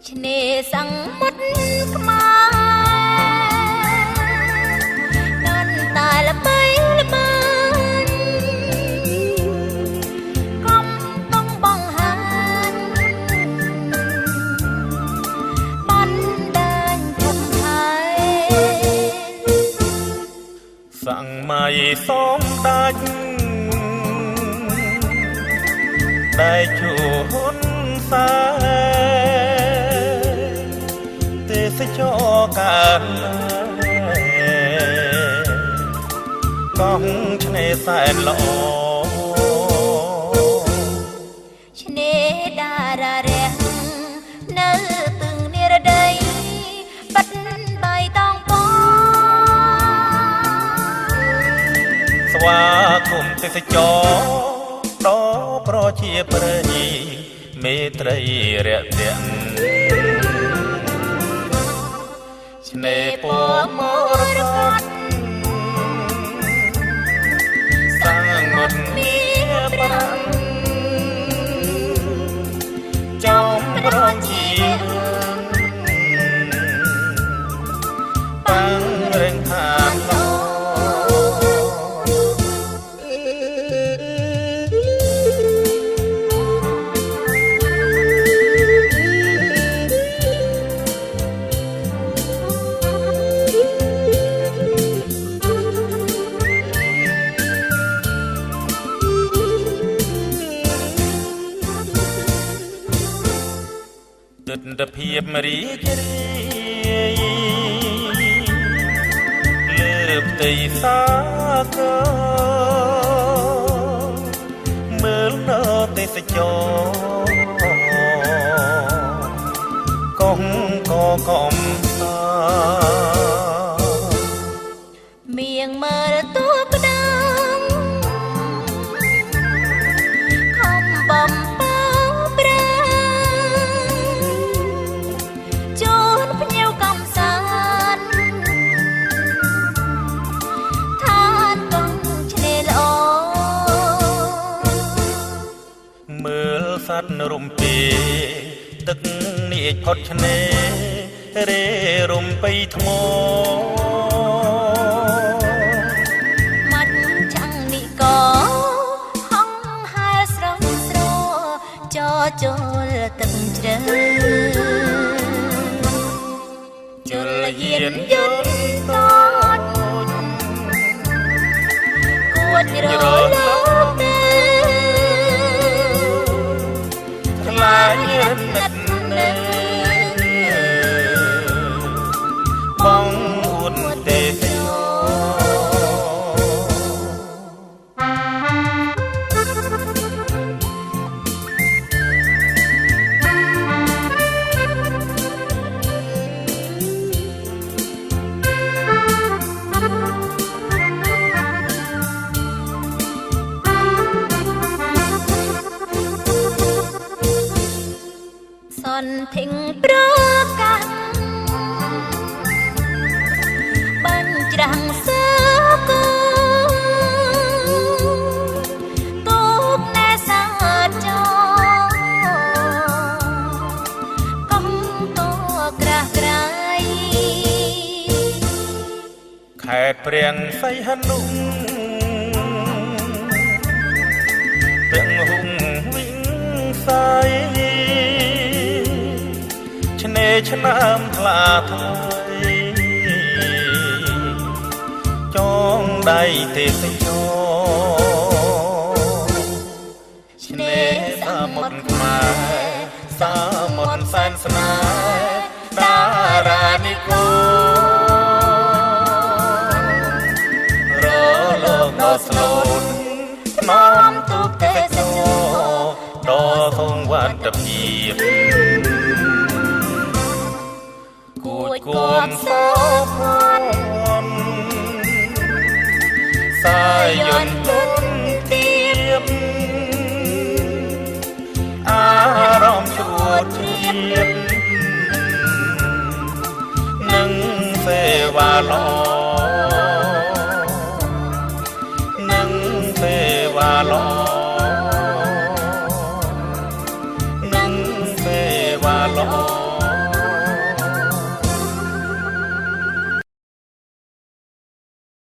ឆ្នេរសមុទ្រខ្មែរនន់តែល្បីល្បាញកំពុងបង្ហាញបណ្ដាញធំធេងសង្មាយសំដាច់ได้ជួហ៊ុនសែទេសចរកើតកោះឆ្នេរសែនល្អឆ្នេរតារារះនៅទឹងនិរដីបាត់បៃតងពណ៌ស្វាគមន៍ទេសចរដល់ប្រជាប្រិយមេត្រីរាក់ទាក់ឆ្នេរពណ៌មរកតសាងមុតមានប្រាំចំរងជាបាំងរឹងខាងទិដ្ឋភាពរីករាយលើផ្ទៃសាគរមើលនៅទេសចរកុំកំសាមៀងមើលទួក្តាំខំបំពេញប្រាជូនភ្ញៀវកំសាន្តឋានកងឆ្នេរល្អមើលសត្វរំពេទឹកនាចផុតឆ្នេររេរំបីថ្មមាត់ចាំងនេះក៏ហងហែស្រស់ស្រចចូលទឹកជ្រៅជលយានយន្តតូចគួចរលកទេខ្លាញ់និតនៅបងអួនទេសចរសន្ធិងប្រកាសបាញ់ច្រាំងសើកូទូកណែសាចកំតក្រាស់ក្រៃខេត្តព្រាំងសីហនុទាំងហុងវិញសៃឆ្នេរឆ្នើមថ្លាថ្លៃចងដៃទេសចរឆ្នេរសមុទ្រខ្មែរសមុទ្រសែនស្នេហ៍តារានិគមរលោកដ៏ស្លូតនាំទូកទេសចរដល់សងវត្តភាពគួចគំសោភ័ណ្ឌសាយយន្តទុនទៀបអារម្មណ៍ជួតជ្រាបនឹងសេវាល្អនឹងសេវាល្អនឹងសេ ឡ